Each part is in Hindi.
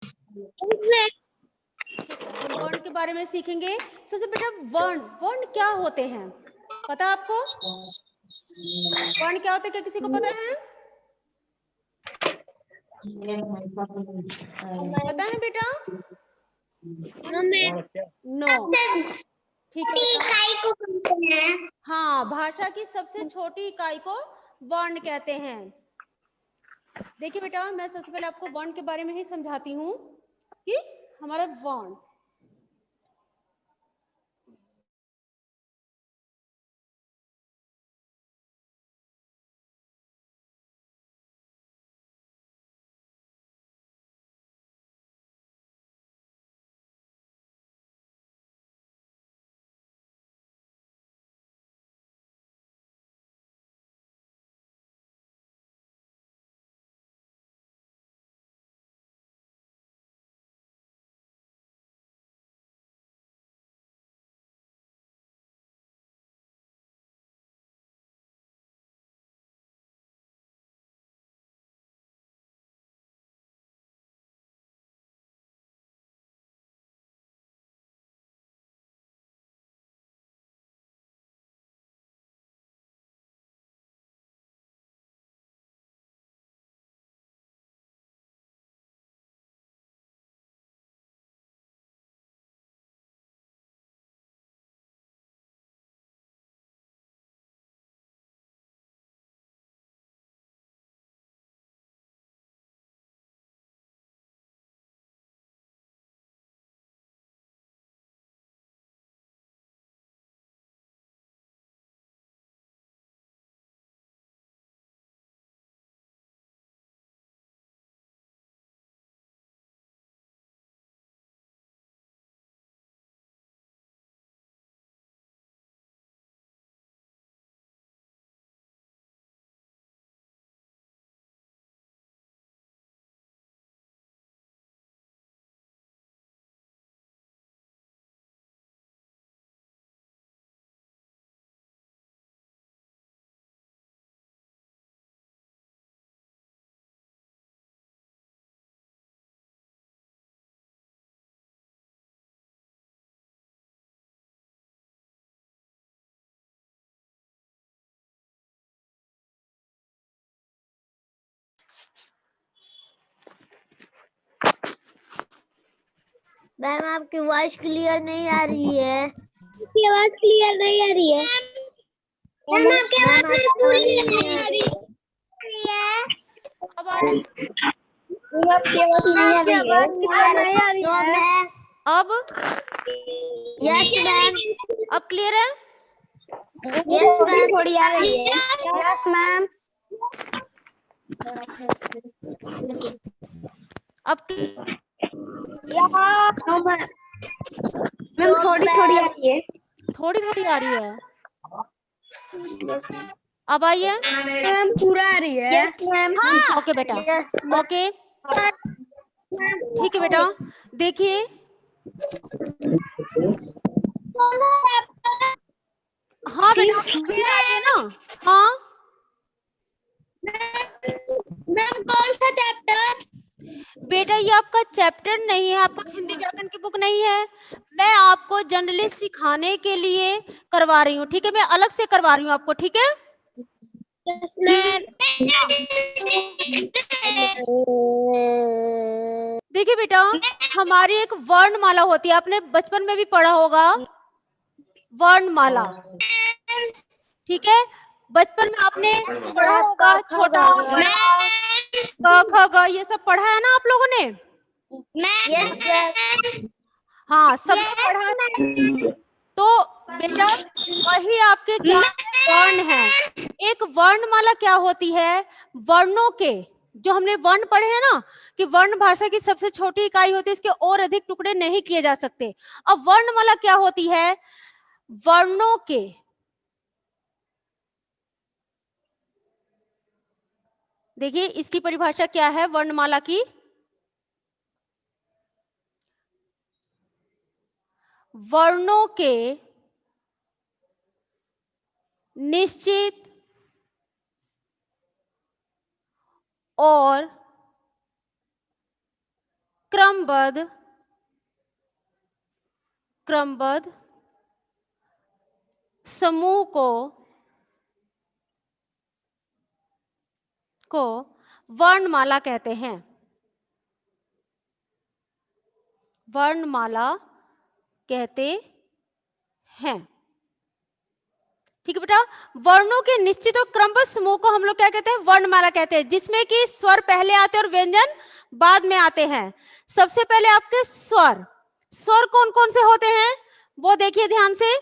हम वर्ण के बारे में सीखेंगे। सबसे बेटा वर्ण, वर्ण क्या होते हैं पता है आपको? वर्ण क्या होते हैं, क्या किसी को पता है? पता है बेटा? नो। ठीक है बेटा। हाँ, भाषा की सबसे छोटी इकाई को वर्ण कहते हैं। देखिए बेटा, मैं सबसे पहले आपको वर्ण के बारे में ही समझाती हूँ कि हमारा वर्ण, मैम आपकी वॉइस क्लियर नहीं आ रही है। आपकी आवाज क्लियर नहीं आ रही है। मैम आपकी आवाज पूरी नहीं आ रही है। अब आ रही? आपकी आवाज नहीं आ रही है। अब यस मैम। अब क्लियर है? Yes ma'am. थोड़ी आ रही है। Yes ma'am. अब मैम थोड़ी थोड़ी आ रही है। थोड़ी थोड़ी आ रही है। अब आई है? मैम पूरा आ रही है। Yes ma'am. ओके बेटा, यस ओके ठीक है बेटा। देखिए हाँ बेटा, क्लियर आ रही है ना? हाँ मैम कौन सा चैप्टर? बेटा, ये आपका चैप्टर नहीं है, आपका हिंदी व्याकरण की बुक नहीं है। मैं आपको जनरली सिखाने के लिए करवा रही हूँ, ठीक है? मैं अलग से करवा रही हूँ आपको, ठीक है? Yes ma'am. देखिए बेटा, हमारी एक वर्णमाला होती है, आपने बचपन में भी पढ़ा होगा वर्णमाला, ठीक है? बचपन में आपने पढ़ा होगा छोटा बड़ा क ख ग, ये सब पढ़ा है ना आप लोगों ने? Yes ma'am. हाँ, सबने पढ़ा है। तो बेटा वही आपके क्या है, वर्ण है। एक वर्णमाला क्या होती है? वर्णों के, जो हमने वर्ण पढ़े हैं ना कि वर्ण भाषा की सबसे छोटी इकाई होती है, इसके और अधिक टुकड़े नहीं किए जा सकते। अब वर्णमाला क्या होती है? वर्णों के, देखिए इसकी परिभाषा क्या है वर्णमाला की? वर्णों के निश्चित और क्रमबद्ध, क्रमबद्ध समूह को वर्णमाला कहते हैं। वर्णमाला कहते हैं। ठीक है बेटा, वर्णों के निश्चित और क्रमबद्ध समूह को हम लोग क्या कहते हैं? वर्णमाला कहते हैं, जिसमें कि स्वर पहले आते हैं और व्यंजन बाद में आते हैं। सबसे पहले आपके स्वर, स्वर कौन कौन से होते हैं वो देखिए ध्यान से।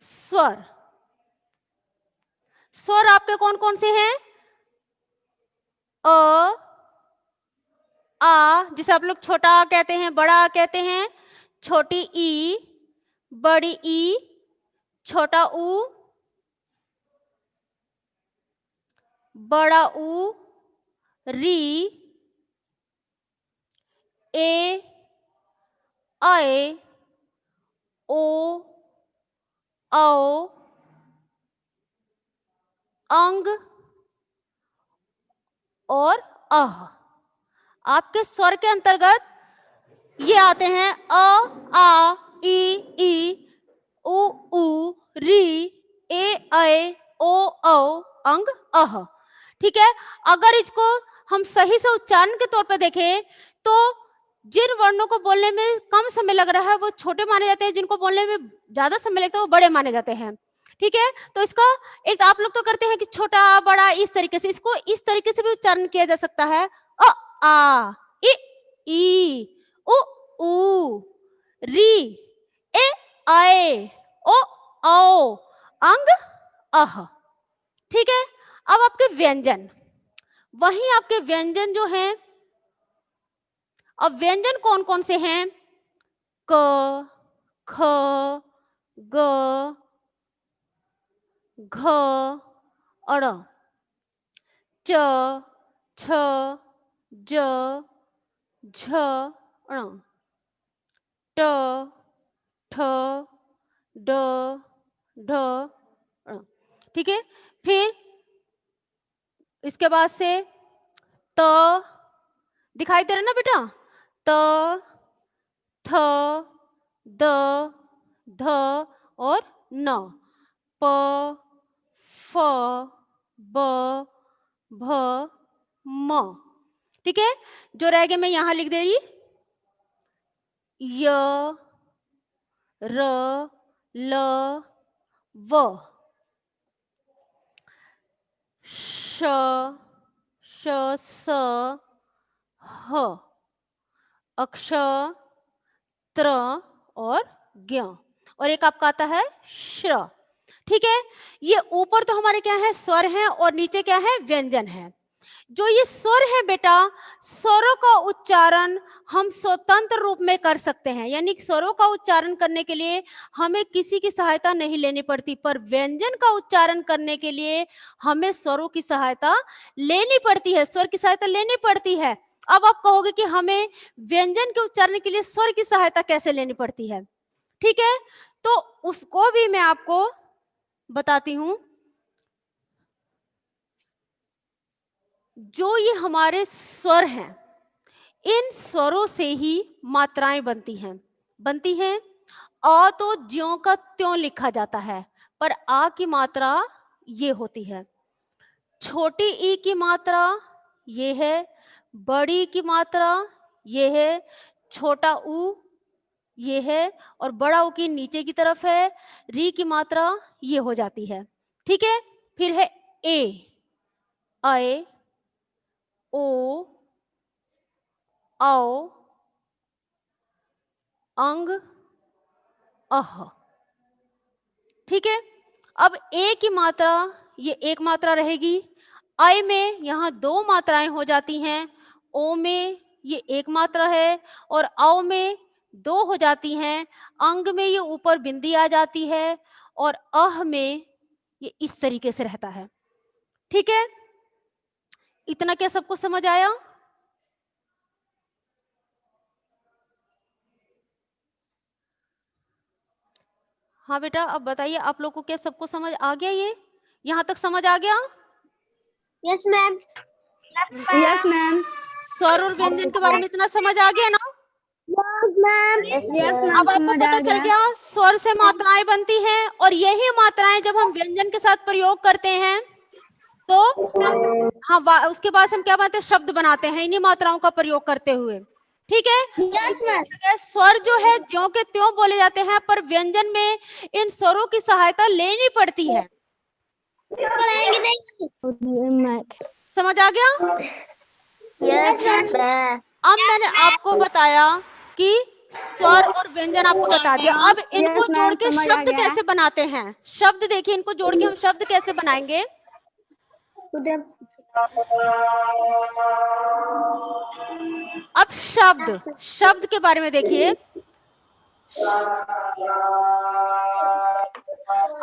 स्वर, स्वर आपके कौन कौन से हैं? अ, आ, जिसे आप लोग छोटा आ कहते हैं, बड़ा आ कहते हैं, छोटी ई, बड़ी ई, छोटा ऊ, बड़ा ऊ, री, ए, आए, ओ, औ, अंग और अह। आपके स्वर के अंतर्गत ये आते हैं अ, आ, ई, उ, री, ए, ओ, औ, अंग, अह। ठीक है, अगर इसको हम सही से उच्चारण के तौर पे देखें तो जिन वर्णों को बोलने में कम समय लग रहा है वो छोटे माने जाते हैं, जिनको बोलने में ज्यादा समय लगता है वो बड़े माने जाते हैं। ठीक है, तो इसका एक आप लोग तो करते हैं कि छोटा बड़ा, इस तरीके से, इसको इस तरीके से भी उच्चारण किया जा सकता है। अ, आ, ई, उ, री, ए, आए, ओ, औ, अंग, अह। ठीक है, अब आपके व्यंजन, वहीं आपके व्यंजन जो हैं, अब व्यंजन कौन कौन से हैं? क, ख, ग, घ, अड़, च, छ, ज, झ, ण, ट, ठ, ड, ढ, ण। ठीक है, फिर इसके बाद से त, दिखाई दे रहा ना बेटा? त, थ, द, ध और न। प, फ, ब, भ, म। ठीक है, जो रह गए मैं यहां लिख दे रही, य, र, ल, व, श, स, ह, अक्ष, त्र और ज्ञ, और एक आपका आता है श्र। ठीक है, ये ऊपर तो हमारे क्या है? स्वर हैं, और नीचे क्या है? व्यंजन है। जो ये स्वर है बेटा, स्वरों का उच्चारण हम स्वतंत्र रूप में कर सकते हैं, यानी स्वरों का उच्चारण करने के लिए हमें किसी की सहायता नहीं लेनी पड़ती, पर व्यंजन का उच्चारण करने के लिए हमें स्वरों की सहायता लेनी पड़ती है, स्वर की सहायता लेनी पड़ती है। अब आप कहोगे कि हमें व्यंजन के उच्चारण के लिए स्वर की सहायता कैसे लेनी पड़ती है? ठीक है, तो उसको भी मैं आपको बताती हूं। जो ये हमारे स्वर हैं, इन स्वरों से ही मात्राएं बनती हैं। अ तो ज्यों का त्यों लिखा जाता है, पर आ की मात्रा ये होती है। छोटी ई की मात्रा ये है, बड़ी की मात्रा ये है, छोटा ऊ ये है, और बड़ा ऊ की नीचे की तरफ है, री की मात्रा ये हो जाती है। ठीक है, फिर है ए, आए, ओ, औ, अंग, अह। ठीक है, अब ए की मात्रा ये एक मात्रा रहेगी, आई में यहाँ दो मात्राएं हो जाती हैं, ओ में ये एक मात्रा है और औ में दो हो जाती हैं, अंग में ये ऊपर बिंदी आ जाती है और अह में ये इस तरीके से रहता है। ठीक है, इतना क्या सबको समझ आया? हाँ बेटा, अब बताइए आप लोग को क्या सबको समझ आ गया ये यहाँ तक समझ आ गया? Yes ma'am. Yes ma'am. स्वर और व्यंजन के बारे में इतना समझ आ गया ना? Yes ma'am. यस मैम, अब आपको समझ पता आ चल गया। गया स्वर से मात्राएं बनती हैं, और यही मात्राएं जब हम व्यंजन के साथ प्रयोग करते हैं तो हम उसके बाद हम क्या बनाते हैं? शब्द बनाते हैं इन्हीं मात्राओं का प्रयोग करते हुए। ठीक है? Yes ma'am. स्वर जो है ज्यों के त्यों बोले जाते हैं, पर व्यंजन में इन स्वरों की सहायता लेनी पड़ती है। पढ़ाएंगे नहीं। समझ आ गया? Yes ma'am. अब मैंने आपको बताया कि स्वर और व्यंजन आपको बता दिया। अब इनको Yes, जोड़ ma'am, के समझ आ शब्द गया। कैसे बनाते हैं? शब्द देखिए, इनको जोड़ के हम शब्द कैसे बनाएंगे? अब शब्द के बारे में देखिए।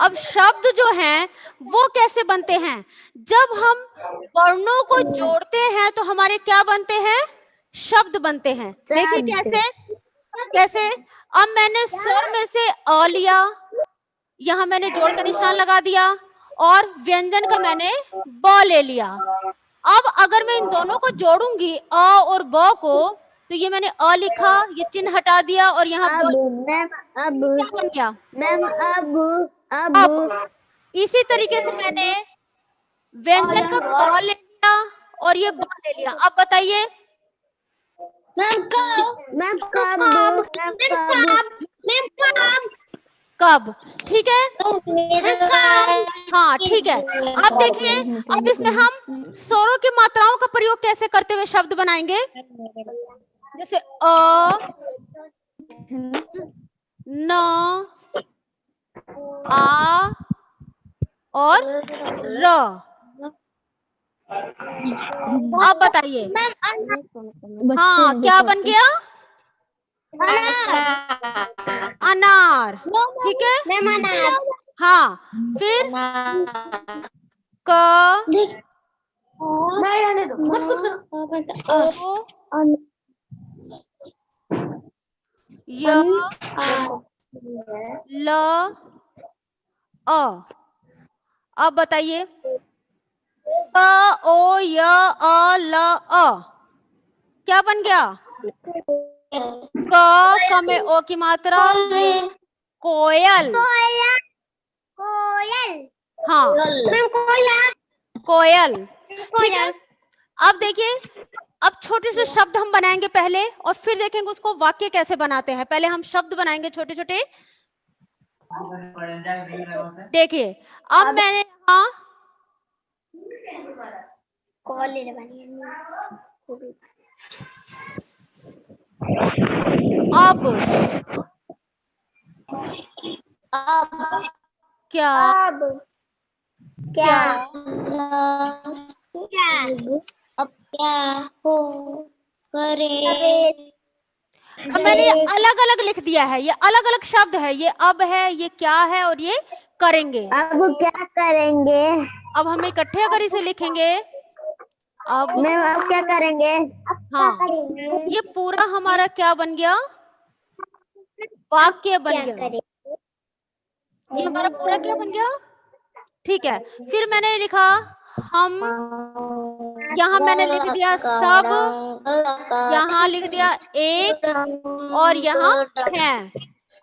अब शब्द जो हैं वो कैसे बनते हैं? जब हम वर्णों को जोड़ते हैं तो हमारे क्या बनते हैं? शब्द बनते हैं। देखिए कैसे कैसे। अब मैंने स्वर में से अ लिया, यहाँ मैंने जोड़ का निशान लगा दिया, और व्यंजन का मैंने ब ले लिया। अब अगर मैं इन दोनों को जोड़ूंगी अ और ब को, तो ये मैंने अ लिखा, ये चिन्ह हटा दिया, और यहाँ ब मैम अब क्या बन गया? मैम अब इसी तरीके से मैंने व्यंजन का क ले लिया और ये ब ले लिया। अब बताइए मैम कब? ठीक है, हाँ ठीक है। अब देखिए, अब इसमें हम स्वरों की मात्राओं का प्रयोग कैसे करते हुए शब्द बनाएंगे? जैसे अ, न, आ और र। अब बताइए, हाँ क्या बन गया? अनार। ठीक है, मैम अनार। हाँ। फिर क, ओ, य, ल, अ। अब बताइए क, ओ, य, अ, ल, अ क्या बन गया? क में ओ की मात्रा, कोयल। कोयल। हाँ मैम कोयल। ठीक है, अब देखिए, अब छोटे से शब्द हम बनाएंगे पहले, और फिर देखेंगे उसको वाक्य कैसे बनाते हैं। पहले हम शब्द बनाएंगे छोटे छोटे। देखिए, अब मैंने यहाँ अब क्या क्या अब क्या हो करे। अब मैंने ये अलग अलग लिख दिया है, ये अलग अलग शब्द है, ये अब है, ये क्या है, और ये करेंगे। अब क्या करेंगे? अब हम इकट्ठे अगर इसे लिखेंगे, अब मैम अब क्या करेंगे? हाँ ये पूरा हमारा क्या बन गया? वाक्य बन गया। ये हमारा पूरा क्या बन गया? ठीक है, फिर मैंने लिखा हम, यहाँ मैंने लिख दिया सब, यहाँ लिख दिया एक, और यहाँ है।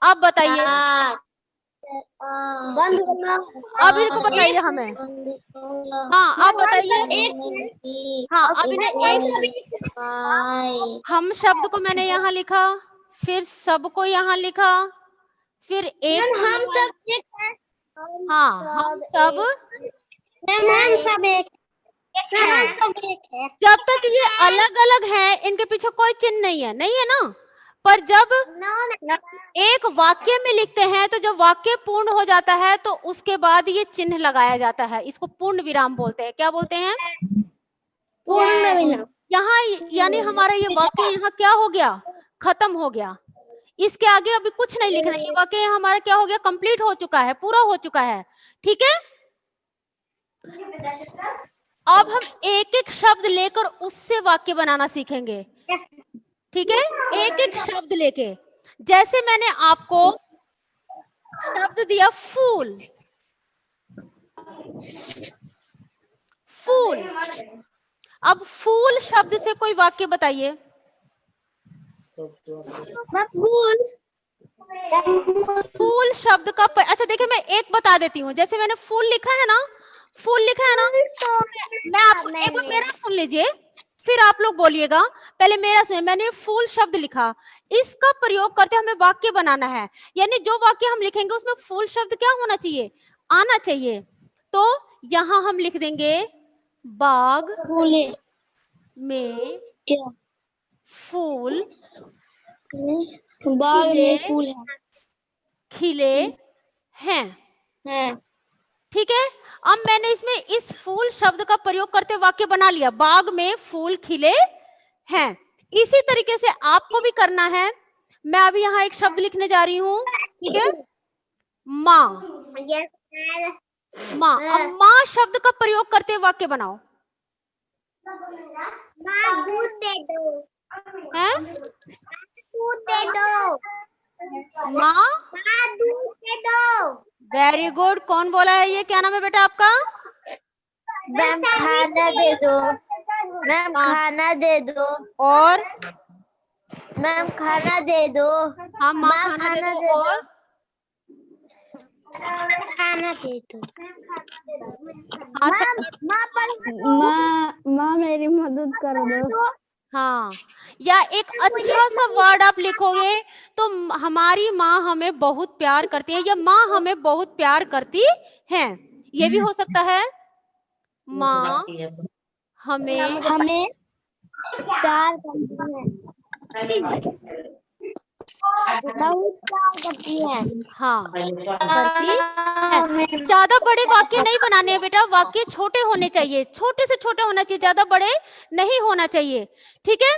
अब बताइए, अब इनको बताइए हमें। हाँ अब बताइए, हाँ अब इन्हें हम शब्द को मैंने यहाँ लिखा, फिर सब को यहाँ लिखा, फिर एक हम सब हाँ हम सब एक है। जब तक ये अलग अलग है, इनके पीछे कोई चिन्ह नहीं है, नहीं है ना। पर जब एक वाक्य में लिखते हैं, तो जब वाक्य पूर्ण हो जाता है तो उसके बाद ये चिन्ह लगाया जाता है, इसको पूर्ण विराम बोलते हैं। क्या बोलते हैं? पूर्ण विराम। यहाँ यानी हमारा ये वाक्य यहाँ क्या हो गया? खत्म हो गया। इसके आगे अभी कुछ नहीं लिखना, ये वाक्य हमारा क्या हो गया? कंप्लीट हो चुका है, पूरा हो चुका है। ठीक है, अब हम एक एक शब्द लेकर उससे वाक्य बनाना सीखेंगे। ठीक है, एक एक शब्द लेके, जैसे मैंने आपको शब्द दिया फूल, फूल। अब फूल शब्द से कोई वाक्य बताइए। फूल शब्द का अच्छा देखिए, मैं एक बता देती हूँ। जैसे मैंने फूल लिखा है ना, फूल लिखा है ना, मैं आपको एक बार मेरा सुन लीजिए, फिर आप लोग बोलिएगा। पहले मेरा सुनिए। मैंने फूल शब्द लिखा, इसका प्रयोग करते हमें वाक्य बनाना है। यानी जो वाक्य हम लिखेंगे उसमें फूल शब्द क्या होना चाहिए, आना चाहिए। तो यहाँ हम लिख देंगे बाग में फूल बाग में फूल खिले हैं। ठीक है। अब मैंने इसमें इस फूल शब्द का प्रयोग करते वाक्य बना लिया, बाग में फूल खिले हैं। इसी तरीके से आपको भी करना है। मैं अभी यहाँ एक शब्द लिखने जा रही हूँ, ठीक है, माँ। माँ। अब माँ शब्द का प्रयोग करते वाक्य बनाओ। माँ दूध दे दो। हैं? दूध दे दो। माँ दूध दे दो। Very good. कौन बोला है ये? क्या नाम है बेटा आपका? मैम खाना दे दो। मैम खाना दे दो। और मैम खाना दे दो। हाँ, माँ खाना दे दो। और खाना दे दो। हाँ सर। माँ मेरी मदद कर दो। हाँ, या एक अच्छा सा वर्ड आप लिखोगे तो हमारी माँ हमें बहुत प्यार करती है, या माँ हमें बहुत प्यार करती है, ये भी हो सकता है। माँ हमें प्यार करती है। बहुत प्यार करती है। हाँ करती है। ज्यादा बड़े वाक्य नहीं बनाने हैं बेटा, वाक्य छोटे होने चाहिए, छोटे से छोटे होना चाहिए, ज्यादा बड़े नहीं होना चाहिए। ठीक है।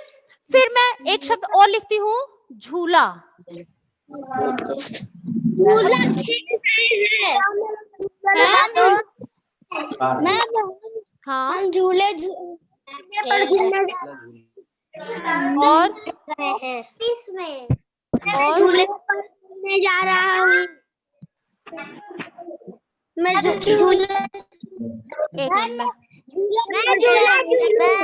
फिर मैं एक शब्द और लिखती हूँ, झूला। हाँ। हम झूले पर घूमने और इसमें और झूले पर घूमने जा रहा हूँ। मैं झूले एक मिनट में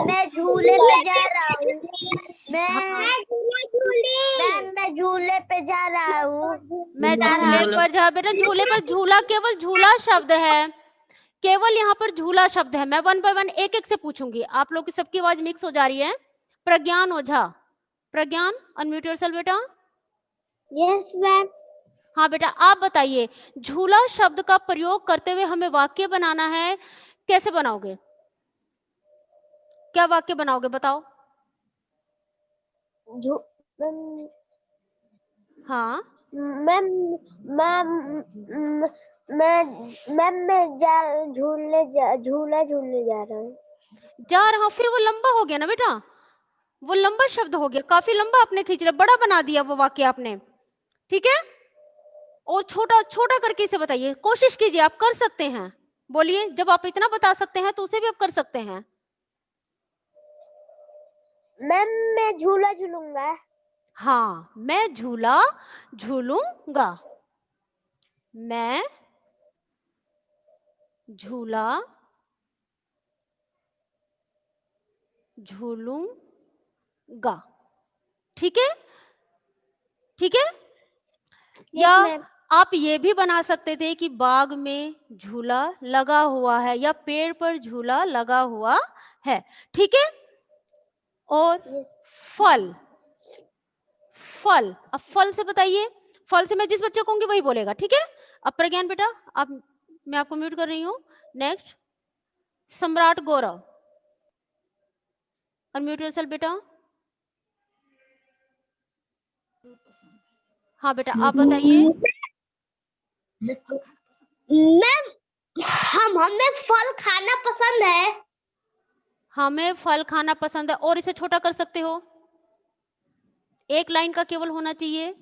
मैं झूले पे जा रहा हूँ। मैं झूले पे जा रहा हूँ। मैं झूले पर जा। बेटा झूले पर, झूला केवल झूला शब्द है, केवल यहाँ पर झूला शब्द है। मैं वन बाय वन एक एक से पूछूंगी। आप लोग की सबकी आवाज मिक्स हो जा रही है। प्रज्ञान ओझा, प्रज्ञान अनम्यूट योरसेल्फ बेटा। Yes ma'am. हाँ बेटा, आप बताइए, झूला शब्द का प्रयोग करते हुए हमें वाक्य बनाना है, कैसे बनाओगे? क्या वाक्य बनाओगे बताओ? हाँ मैम मैं झूला झूलने जा रहा हूँ। जा रहा हूँ, फिर वो लंबा हो गया ना बेटा, वो लंबा शब्द हो गया, काफी लंबा आपने खींच लिया, बड़ा बना दिया वो वाक्य आपने। ठीक है। और छोटा छोटा करके इसे बताइए, कोशिश कीजिए, आप कर सकते हैं। बोलिए, जब आप इतना बता सकते हैं तो उसे भी आप कर सकते हैं। मैम मैं झूला झूलूंगा। हाँ, मैं झूला झूलूंगा। मैं झूला झूलूंगा। ठीक है, ठीक है। या आप ये भी बना सकते थे कि बाग में झूला लगा हुआ है, या पेड़ पर झूला लगा हुआ है। ठीक है। और फल, फल। अब फल से बताइए, फल से मैं जिस बच्चे को कहूंगी वही बोलेगा। ठीक है। अब प्रज्ञान बेटा, आप, मैं आपको म्यूट कर रही हूँ। नेक्स्ट, सम्राट गौरव, अनम्यूट योरसेल्फ बेटा। हाँ बेटा, आप बताइए। मैम हमें फल खाना पसंद है। हमें फल खाना पसंद है। और इसे छोटा कर सकते हो, एक लाइन का केवल होना चाहिए।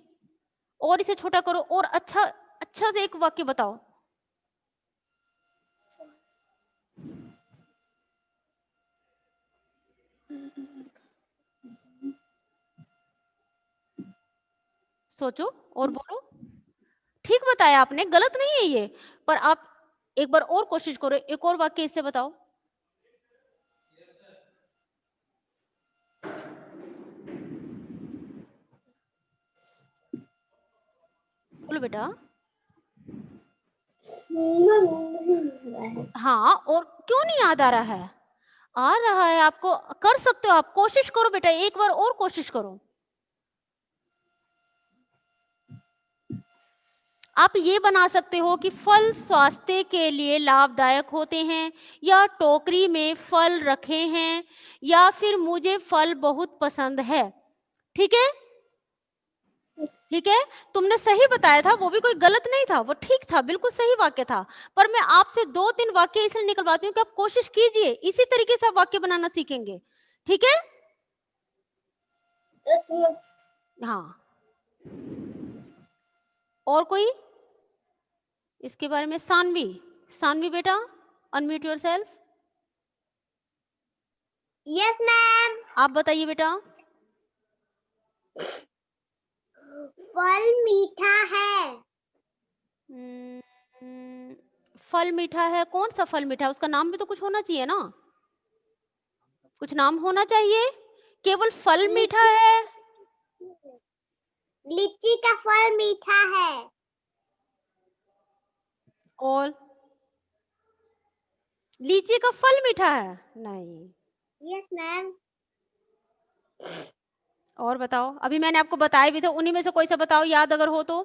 और इसे छोटा करो, और अच्छा अच्छा से एक वाक्य बताओ। सोचो और बोलो। ठीक बताया आपने, गलत नहीं है ये। पर आप एक बार और कोशिश करो, एक और वाक्य इससे बताओ। बोलो बेटा। हाँ, और क्यों नहीं याद आ रहा है? आ रहा है आपको, कर सकते हो आप, कोशिश करो बेटा, एक बार और कोशिश करो। आप ये बना सकते हो कि फल स्वास्थ्य के लिए लाभदायक होते हैं, या टोकरी में फल रखे हैं, या फिर मुझे फल बहुत पसंद है। ठीक है, ठीक है, तुमने सही बताया था, वो भी कोई गलत नहीं था, वो ठीक था, बिल्कुल सही वाक्य था। पर मैं आपसे 2-3 वाक्य इसलिए निकलवाती हूँ कि आप कोशिश कीजिए, इसी तरीके से आप वाक्य बनाना सीखेंगे। ठीक है, हाँ। और कोई इसके बारे में? सानवी, सानवी बेटा, अनम्यूट योरसेल्फ। Yes ma'am. आप बताइए बेटा। फल मीठा है। फल मीठा है, कौन सा फल मीठा है? उसका नाम भी तो कुछ होना चाहिए ना, कुछ नाम होना चाहिए, केवल फल मीठा है? लीची का फल मीठा है। और लीची का फल मीठा है? नहीं। Yes ma'am. और बताओ, अभी मैंने आपको बताए भी थे, उन्हीं में से कोई सा बताओ, याद अगर हो तो।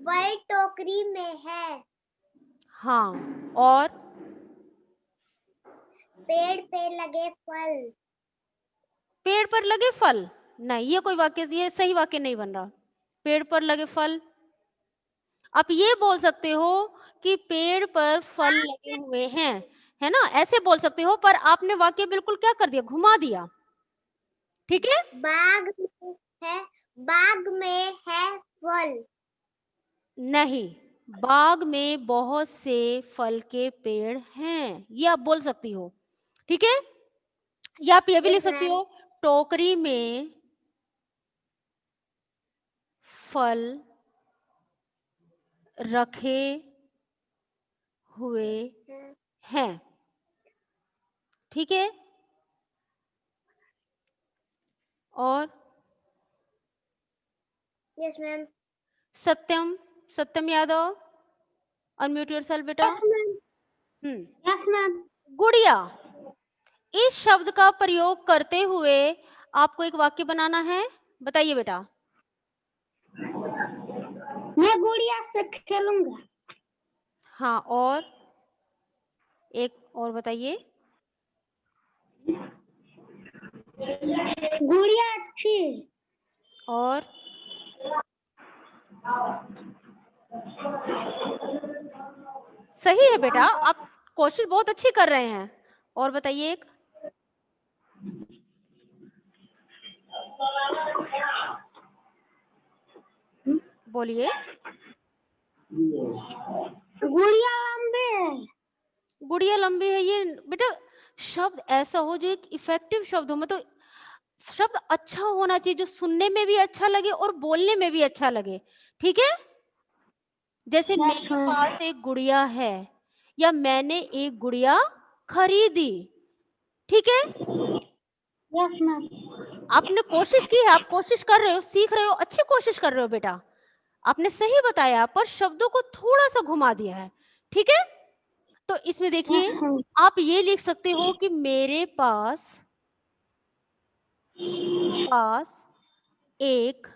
फल टोकरी में है। हाँ, और पेड़ पे लगे फल। पेड़ पर लगे फल? नहीं, ये कोई वाक्य, ये सही वाक्य नहीं बन रहा। पेड़ पर लगे फल, आप ये बोल सकते हो कि पेड़ पर फल लगे हुए हैं, है ना, ऐसे बोल सकते हो, पर आपने वाक्य बिल्कुल क्या कर दिया, घुमा दिया। ठीक है, बाग में है, बाग में है फल। नहीं, बाग में बहुत से फल के पेड़ हैं, ये आप बोल सकती हो। ठीक है, या आप ये भी लिख सकती हो, टोकरी में फल रखे हुए हैं। ठीक है, और यस मैम। सत्यम, सत्यम यादव, अनम्यूट योरसेल्फ बेटा। Yes ma'am. गुड़िया, इस शब्द का प्रयोग करते हुए आपको एक वाक्य बनाना है, बताइए बेटा। मैं गुड़िया से खेलूंगा। हाँ, और एक और बताइए। गुड़िया अच्छी। और सही है बेटा, आप कोशिश बहुत अच्छी कर रहे हैं। और बताइए एक। बोलिए। गुड़िया लंबी है। गुड़िया लंबी है, ये बेटा शब्द ऐसा हो जो एक इफेक्टिव शब्द हो, मतलब शब्द अच्छा होना चाहिए, जो सुनने में भी अच्छा लगे और बोलने में भी अच्छा लगे। ठीक है, जैसे मेरे पास एक गुड़िया है, या मैंने एक गुड़िया खरीदी। ठीक है, यस मैम। आपने कोशिश की है, आप कोशिश कर रहे हो, सीख रहे हो, अच्छी कोशिश कर रहे हो बेटा, आपने सही बताया, पर शब्दों को थोड़ा सा घुमा दिया है। ठीक है, तो इसमें देखिए, आप ये लिख सकते हो कि मेरे पास एक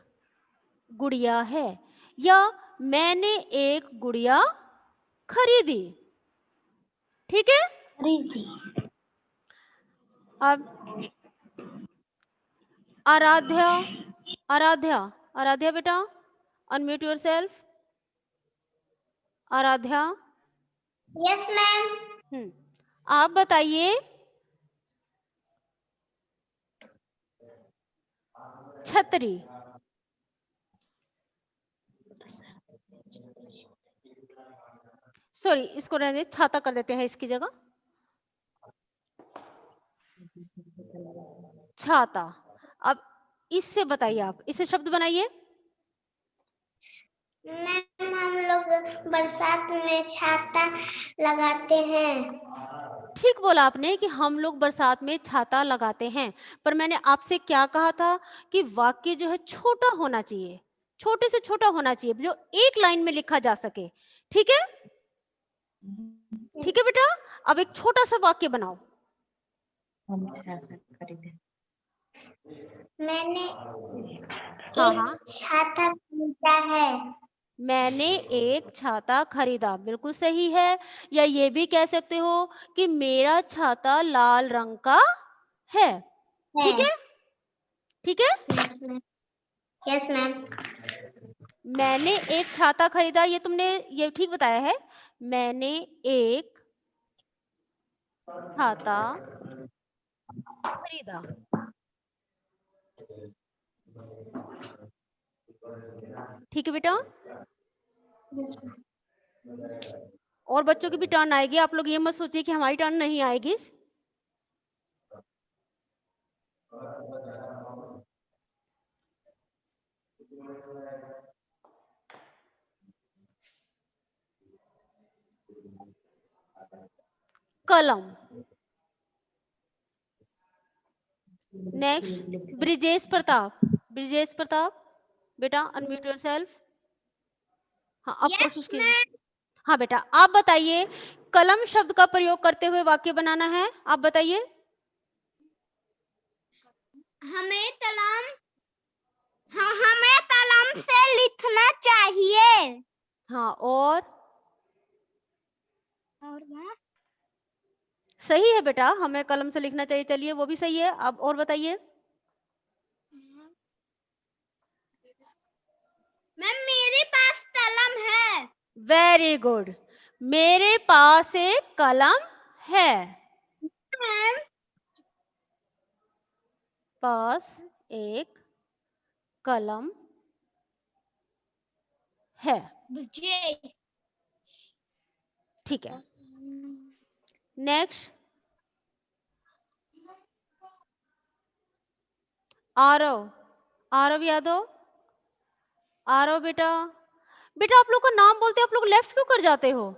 गुड़िया है, या मैंने एक गुड़िया खरीदी। ठीक है, अब आराध्या, आराध्या, आराध्या बेटा, unmute yourself. Aaradhya, yes ma'am. आप बताइए, छतरी। सॉरी, इसको रहने, छाता कर देते हैं इसकी जगह, छाता। अब इससे बताइए, आप इससे शब्द बनाइए। मैम हम लोग बरसात में छाता लगाते हैं। ठीक बोला आपने कि हम लोग बरसात में छाता लगाते हैं, पर मैंने आपसे क्या कहा था कि वाक्य जो है छोटा होना चाहिए, छोटे से छोटा होना चाहिए, जो एक लाइन में लिखा जा सके। ठीक है, ठीक है बेटा, अब एक छोटा सा वाक्य बनाओ। हम छाता खरीदे। मैंने हाँ एक हाँ, छाता खरीदा है। मैंने एक छाता खरीदा, बिल्कुल सही है। या ये भी कह सकते हो कि मेरा छाता लाल रंग का है। ठीक है, ठीक है। Yes ma'am. मैंने एक छाता खरीदा, ये तुमने ये ठीक बताया है। मैंने एक छाता खरीदा। ठीक है बेटा, और बच्चों की भी टर्न आएगी, आप लोग ये मत सोचिए कि हमारी टर्न नहीं आएगी। कलम। नेक्स्ट, ब्रिजेश प्रताप। ब्रिजेश प्रताप, बेटा अनम्यूट योरसेल्फ। हाँ, अब कोशिश कीजिए। हाँ बेटा, आप बताइए, कलम शब्द का प्रयोग करते हुए वाक्य बनाना है, आप बताइए। हमें कलम से लिखना चाहिए। हाँ, और मैं सही है बेटा, हमें कलम से लिखना चाहिए, चलिए वो भी सही है। अब और बताइए। मेरे पास कलम है। वेरी गुड, मेरे पास एक कलम है। मैम पास एक कलम है। मुझे ठीक है, नेक्स्ट, आरव। आरव यादव, आरव बेटा। बेटा आप लोग का नाम बोलते आप लोग लेफ्ट क्यों कर जाते हो?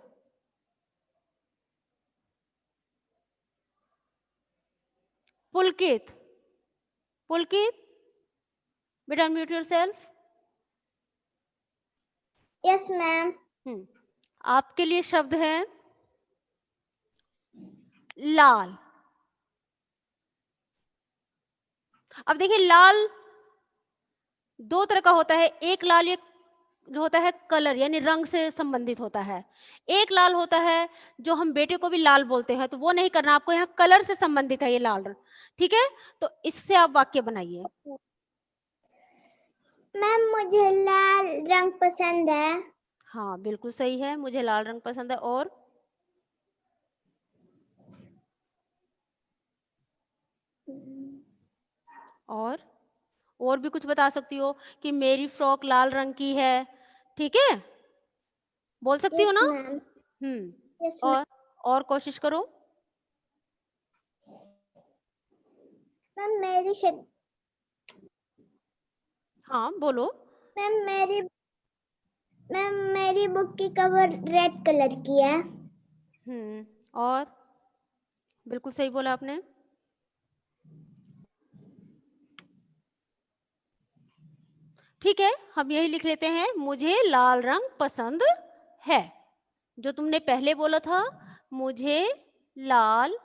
पुलकित, पुलकित, बेटा अनम्यूट योरसेल्फ। Yes ma'am. आपके लिए शब्द है लाल। अब देखिए, लाल दो तरह का होता है। एक लाल ये जो होता है कलर यानी रंग से संबंधित होता है। एक लाल होता है जो हम बेटे को भी लाल बोलते हैं, तो वो नहीं करना आपको, यहाँ कलर से संबंधित है ये लाल रंग। ठीक है, तो इससे आप वाक्य बनाइए। मैम मुझे लाल रंग पसंद है। हाँ बिल्कुल सही है, मुझे लाल रंग पसंद है। और भी कुछ बता सकती हो कि मेरी फ्रॉक लाल रंग की है। ठीक है, बोल सकती हो यस ना? मैम। यस और कोशिश करो। मैम हाँ बोलो। मैम मेरी बुक की कवर रेड कलर की है। और बिल्कुल सही बोला आपने। ठीक है, हम यही लिख लेते हैं, मुझे लाल रंग पसंद है। जो तुमने पहले बोला था, मुझे लाल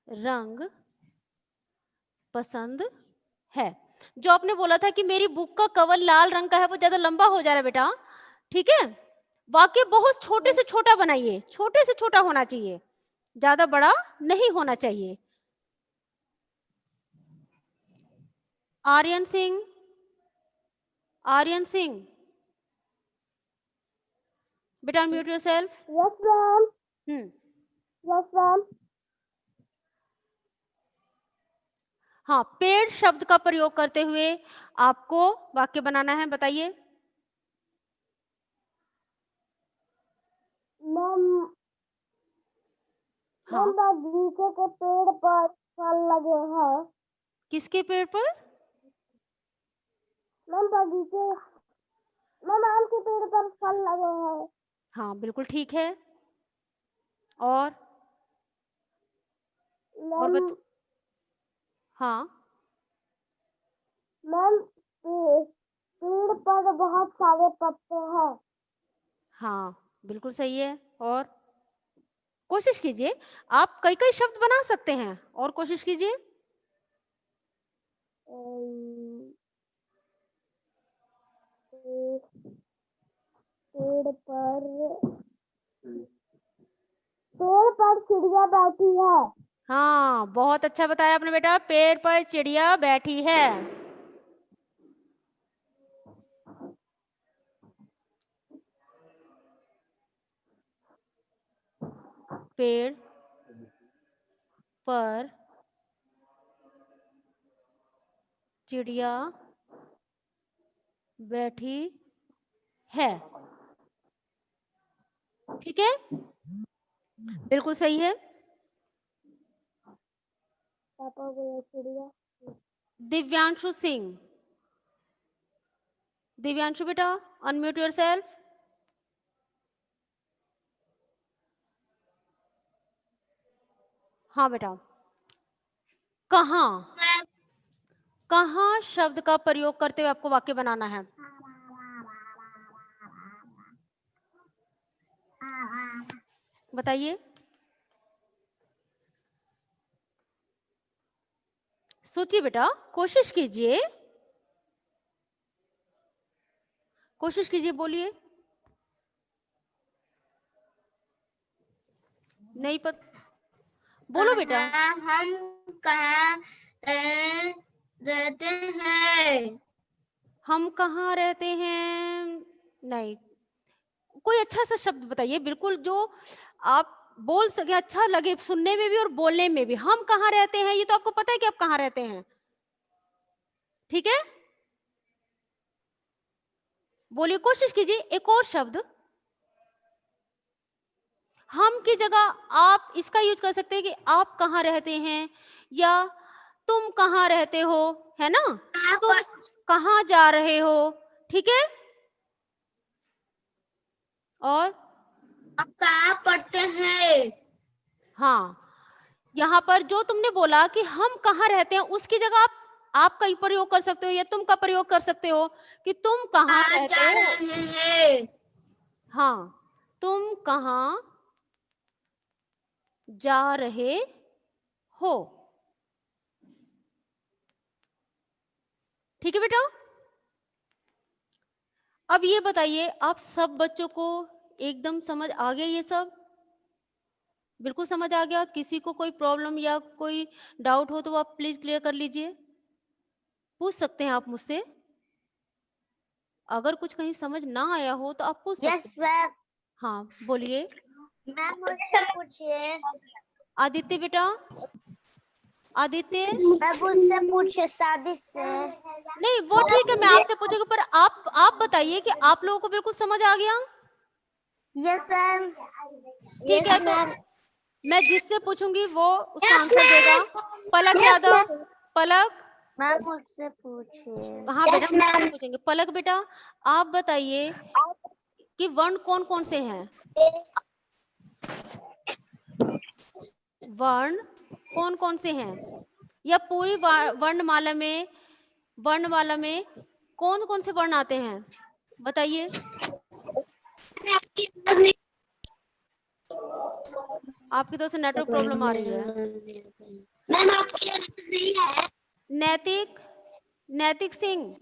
रंग पसंद है। जो आपने बोला था कि मेरी बुक का कवर लाल रंग का है, वो ज्यादा लंबा हो जा रहा है बेटा। ठीक है, वाक्य बहुत छोटे से छोटा बनाइए, छोटे से छोटा होना चाहिए, ज्यादा बड़ा नहीं होना चाहिए। आर्यन सिंह, आर्यन सिंह, बेटा unmute yourself. Yes ma'am. Yes ma'am. हाँ, पेड़ शब्द का प्रयोग करते हुए आपको वाक्य बनाना है, बताइए। हाँ, बगीचे के पेड़ पर फल लगे हैं। किसके पेड़ पर? मैम बगीचे मैम आम के पेड़ पर फल लगे हैं। हाँ बिल्कुल ठीक है। और मैम हाँ मैम पेड़ पर बहुत सारे पत्ते हैं। हाँ बिल्कुल सही है। और कोशिश कीजिए, आप कई कई शब्द बना सकते हैं, और कोशिश कीजिए। पेड़ पर चिड़िया बैठी है। हाँ बहुत अच्छा बताया आपने बेटा, पेड़ पर चिड़िया बैठी है। पेड़ पर चिड़िया बैठी है। ठीक है, बिल्कुल सही है। पापा बोले चिड़िया। दिव्यांशु सिंह, दिव्यांशु बेटा अनम्यूट योरसेल्फ। हाँ बेटा, कहाँ, कहाँ शब्द का प्रयोग करते हुए आपको वाक्य बनाना है? बताइए, सोचिए बेटा, कोशिश कीजिए, कोशिश कीजिए, बोलिए। नहीं बोलो बेटा। हम कहाँ रहते हैं? हम कहाँ रहते हैं? नहीं, कोई अच्छा सा शब्द बताइए, बिल्कुल जो आप बोल सके, अच्छा लगे सुनने में भी और बोलने में भी। हम कहाँ रहते हैं, ये तो आपको पता है कि आप कहाँ रहते हैं। ठीक है, बोलिए, कोशिश कीजिए। एक और शब्द, हम की जगह आप इसका यूज कर सकते हैं कि आप कहाँ रहते हैं, या तुम कहाँ रहते हो, है ना, तुम कहाँ जा रहे हो। ठीक है, और आप कहाँ पढ़ते हैं? हाँ, यहाँ पर जो तुमने बोला कि हम कहाँ रहते हैं, उसकी जगह आप का ही प्रयोग कर सकते हो, या तुम का प्रयोग कर सकते हो कि तुम कहाँ रहते जा हो। रहे हैं? हाँ, तुम कहाँ जा रहे हो। ठीक है बेटा, अब ये बताइए, आप सब बच्चों को एकदम समझ आ गया? ये सब बिल्कुल समझ आ गया? किसी को कोई प्रॉब्लम या कोई डाउट हो तो आप प्लीज क्लियर कर लीजिए, पूछ सकते हैं आप मुझसे। अगर कुछ कहीं समझ ना आया हो तो आप पूछ सकते हैं। मैम। हाँ बोलिए। मैम मुझसे पूछिए। आदित्य बेटा, आदित्य। मैं मुझसे पूछिए सादिक से। नहीं वो ठीक है, मैं आपसे पूछूंगी, पर आप बताइए कि आप लोगों को बिल्कुल समझ आ गया? Yes ma'am. ठीक है, तो मैं जिससे पूछूंगी वो उसका आंसर देगा। पलक यादव, पलक। मैम मुझसे पूछिए। हाँ बेटा, मुझसे पूछेंगे। पलक बेटा, आप बताइए कि वर्ण कौन कौन से हैं? वर्ण कौन कौन से हैं, या पूरी वर्णमाला में कौन कौन से वर्ण आते हैं, बताइए। आपकी तरफ से नेटवर्क प्रॉब्लम आ रही है। मैम आपकी आवाज नहीं है। नैतिक, नैतिक सिंह,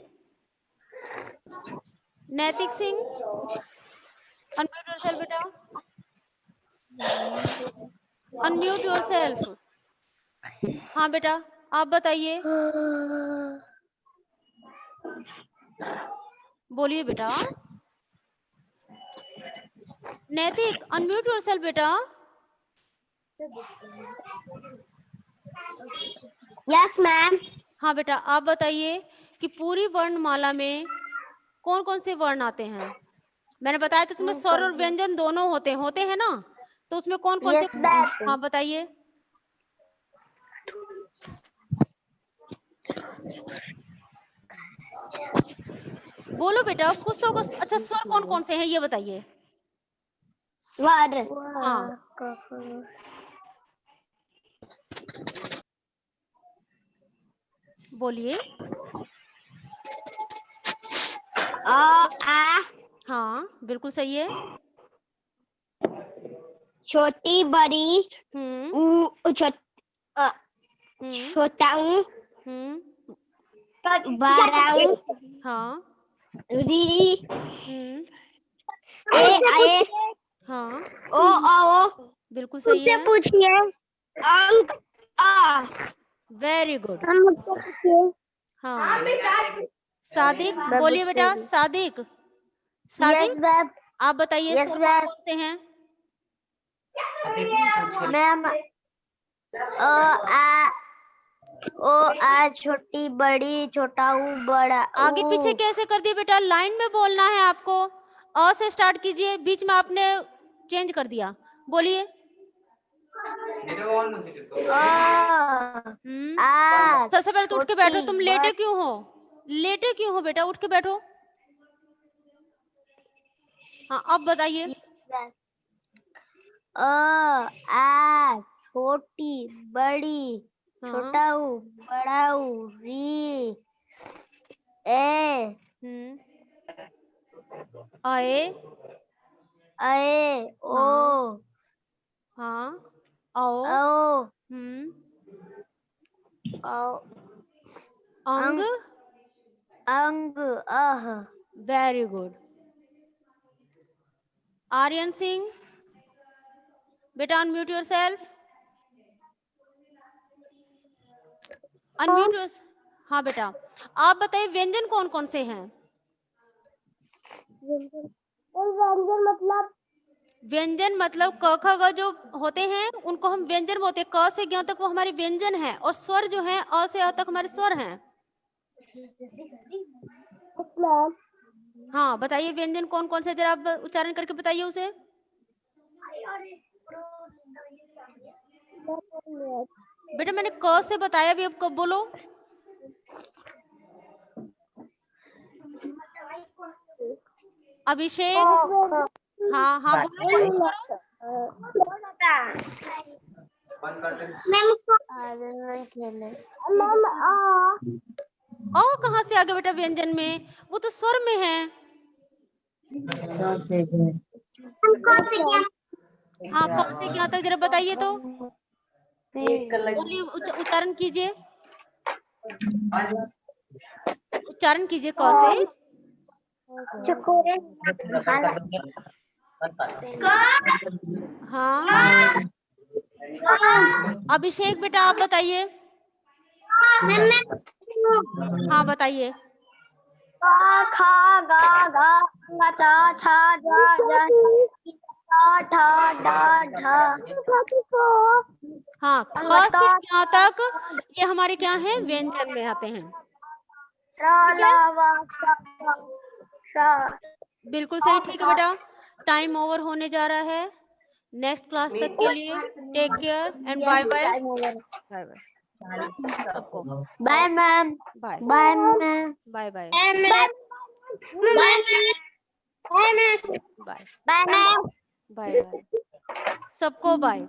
नैतिक सिंह, अनम्यूट योरसेल्फ बेटा, अनम्यूट योरसेल्फ। हाँ बेटा, आप बताइए, बोलिए बेटा। नैतिक, अनम्यूट योरसेल्फ बेटा। Yes ma'am. हाँ बेटा, आप बताइए कि पूरी वर्णमाला में कौन कौन से वर्ण आते हैं। मैंने बताया था उसमें स्वर और व्यंजन दोनों होते हैं ना, तो उसमें कौन कौन से। Yes ma'am. हाँ बताइए। बोलो बेटा, कुछ तो अच्छा स्वर कौन कौन से हैं ये बताइए। स्वर। हाँ बोलिए। अ आ हाँ बिल्कुल सही है। छोटी बड़ी ऊ छोटा ऊ बड़ा ऊ हाँ री हम्म ए आए हाँ ओ ओ बिल्कुल सही है। पूछिए। अंक आ। Very good. हम मुझसे पूछिए। हाँ सादिक बोलिए बेटा। Sadiq yes Sadiq ma'am. आप बताइए Yes, स्वर ma'am. कौन कौन से हैं। मैम आ छोटी बड़ी छोटा ऊ बड़ा आगे पीछे ऊ। कैसे कर दिए बेटा, लाइन में बोलना है आपको। अ से स्टार्ट कीजिए, बीच में आपने चेंज कर दिया। बोलिए। आ सबसे पहले तो उठ के बैठो। छोटी तुम लेटे क्यों हो? लेटे क्यों हो बेटा? उठ के बैठो। हाँ अब बताइए। आ छोटी बड़ी हाँ छोटा ऊ बड़ा ऊ री ए आए ए ओ हाँ आओ ओ ओ अंग अंग अह। Very good. आर्यन सिंह बेटा अनम्यूट योरसेल्फ। Unmute your. हाँ बेटा आप बताइए व्यंजन कौन कौन से हैं। व्यंजन मतलब क ख ग जो होते हैं उनको हम व्यंजन बोलते हैं। क से ज्ञ तक वो हमारे व्यंजन है, और स्वर जो है अ से अ तक हमारे स्वर हैं। हाँ बताइए व्यंजन कौन कौन से, जरा आप उच्चारण करके बताइए उसे। बेटा मैंने क से बताया, अभी अब कब बोलो। अभिषेक हाँ हाँ बोलो, कोशिश करो। ओ कहाँ से आ गया बेटा व्यंजन में? वो तो स्वर में है। हाँ कौन से क्या तक जरा बताइए तो। बोलिए उच्चारण कीजिए। उच्चारण कीजिए क से। हाँ अभिषेक बेटा आप बताइए। हाँ बताइए। खा गा घा चा छा जा जा ठा डा ढा। हाँ ख से यहाँ तक ये हमारे क्या है, व्यंजन में आते हैं। बिल्कुल सही, ठीक है बेटा। टाइम ओवर होने जा रहा है। नेक्स्ट क्लास तक के लिए take care and bye bye. Bye bye सबको। Bye ma'am. Bye bye ma'am. Bye bye bye bye ma'am. Bye bye सबको बाय।